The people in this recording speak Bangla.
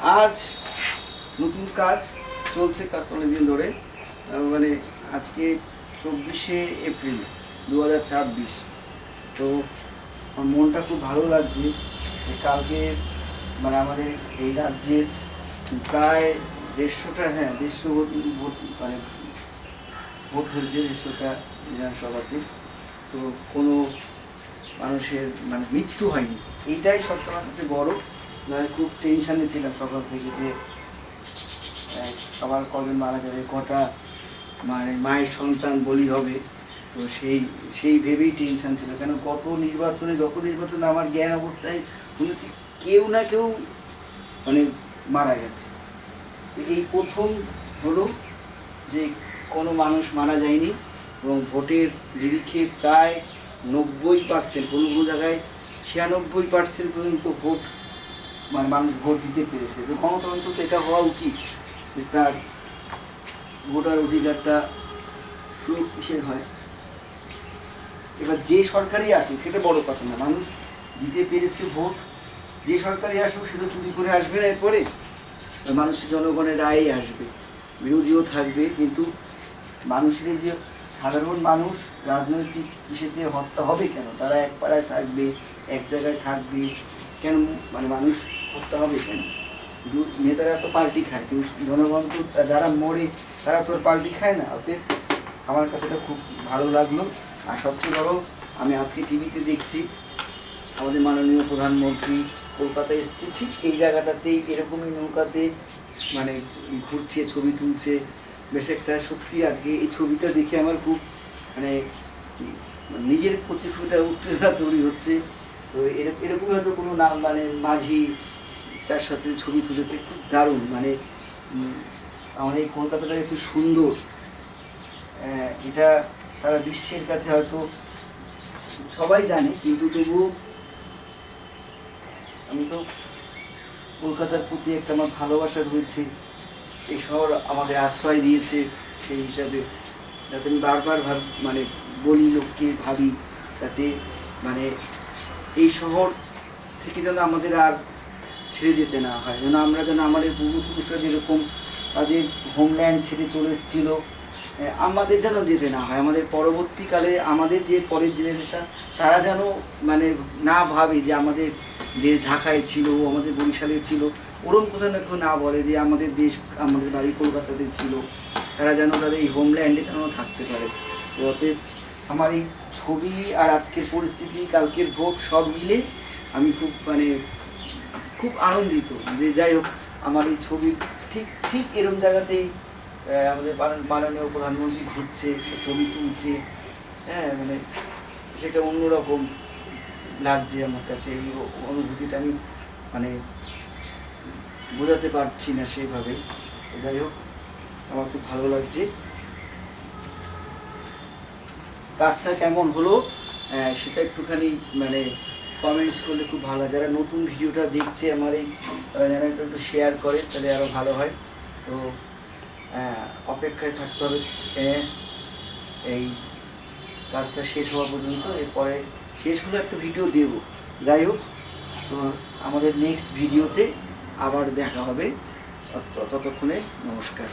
আজ নতুন কাজ চলছে, কাজটা অনেকদিন ধরে, মানে আজকে 24শে এপ্রিল 2024। তো আমার মনটা খুব ভালো লাগছে যে কালকে মানে আমাদের এই রাজ্যের প্রায় 150টা, হ্যাঁ 150 ভোট, মানে ভোট হয়েছে 150টা বিধানসভাতে। তো কোনো মানুষের মানে মৃত্যু হয়নি, এইটাই সবচেয়ে বড়। নয় খুব টেনশানে ছিলাম সকাল থেকে যে আবার কজন মারা যাবে, কটা মানে মায়ের সন্তান বলি হবে। তো সেই ভেবেই টেনশান ছিল, কেন যত নির্বাচনে আমার জ্ঞান অবস্থায় শুনেছি কেউ না কেউ মানে মারা গেছে। এই প্রথম হলো যে কোনো মানুষ মারা যায়নি, এবং ভোটের নিরিখে প্রায় 90%, কোনো কোনো জায়গায় 96% পর্যন্ত ভোট মানে মানুষ ভোট দিতে পেরেছে। যে গণতন্ত্র তো এটা হওয়া উচিত যে তার ভোটার অধিকারটা সুরক্ষিত হয়। এবার যে সরকারই আসুক সেটা বড় কথা না, মানুষ দিতে পেরেছে ভোট, যে সরকারই আসুক সে তো চুরি করে আসবে না, এরপরে মানুষ জনগণের রায়েই আসবে, বিরোধীও থাকবে, কিন্তু মানুষের যে সাধারণ মানুষ রাজনৈতিক ইস্যুতে হত্যা হবে কেন? তারা এক পাড়ায় থাকবে, এক জায়গায় থাকবে, কেন মানে মানুষ হত্যা হবে কেন? নেতারা তো পার্টি খায়, কিন্তু জনগণ তো যারা মরে তারা তো আর পার্টি খায় না। অতএব আমার কাছে এটা খুব ভালো লাগলো। আর সবচেয়ে বড়, আমি আজকে টিভিতে দেখছি আমাদের মাননীয় প্রধানমন্ত্রী কলকাতায় এসছে, ঠিক এই জায়গাটাতেই এরকমই নৌকাতে মানে ঘুরছে, ছবি তুলছে। বেশ একটা সত্যি আজকে এই ছবিটা দেখে আমার খুব মানে নিজের প্রতি একটা উত্তেজনা তৈরি হচ্ছে। তো এরকম হয়তো কোনো নাম মানে মাঝি তার সাথে ছবি তুলেছে, খুব দারুণ। মানে আমাদের এই কলকাতাটা এত সুন্দর, এটা সারা বিশ্বের কাছে হয়তো সবাই জানে, কিন্তু তবুও আমি তো কলকাতার প্রতি একটা আমার ভালোবাসা রয়েছে। এই শহর আমাদের আশ্রয় দিয়েছে, সেই হিসাবে যাতে আমি বারবার মানে বলি লোককে, ভাবি যাতে মানে এই শহর থেকে যেন আমাদের আর ছেড়ে যেতে না হয়, যেন আমরা যেন আমাদের পূর্বপুরুষরা যেরকম তাদের হোমল্যান্ড ছেড়ে চলে এসেছিলো, আমাদের যেন যেতে না হয়। আমাদের পরবর্তীকালে আমাদের যে পরের জেনারেশন তারা যেন মানে না ভাবে যে আমাদের দেশ ঢাকায় ছিল, আমাদের বরিশালে ছিল, ওরম কোথাও না কেউ না বলে যে আমাদের দেশ, আমাদের বাড়ি কলকাতাতে ছিল। তারা যেন তাদের এই হোমল্যান্ডে যেন থাকতে পারে। তো অতএব আমার এই ছবি আর আজকের পরিস্থিতি, কালকের ভোট সব মিলে আমি খুব মানে খুব আনন্দিত যে যাই হোক আমার এই ছবি ঠিক ঠিক এরম জায়গাতেই আমাদের মাননীয় প্রধানমন্ত্রী ঘুরছে, ছবি তুলছে, হ্যাঁ মানে সেটা অন্যরকম লাগছে আমার কাছে। এই অনুভূতিটা আমি মানে বোঝাতে পারছি না সেইভাবে। যাই হোক আমার খুব ভালো লাগছে। কাজটা কেমন হলো সেটা একটুখানি মানে কমেন্টস করলে খুব ভালো হয়। যারা নতুন ভিডিওটা দেখছে আমার এই, তারা যেন একটু শেয়ার করে তাহলে আরও ভালো হয়। তো অপেক্ষায় থাকতে হবে এই কাজটা শেষ হওয়া পর্যন্ত। এরপরে শেষ হলে একটা ভিডিও দেব। যাই হোক, তো আমাদের নেক্সট ভিডিওতে আবার দেখা হবে। ততক্ষণে নমস্কার।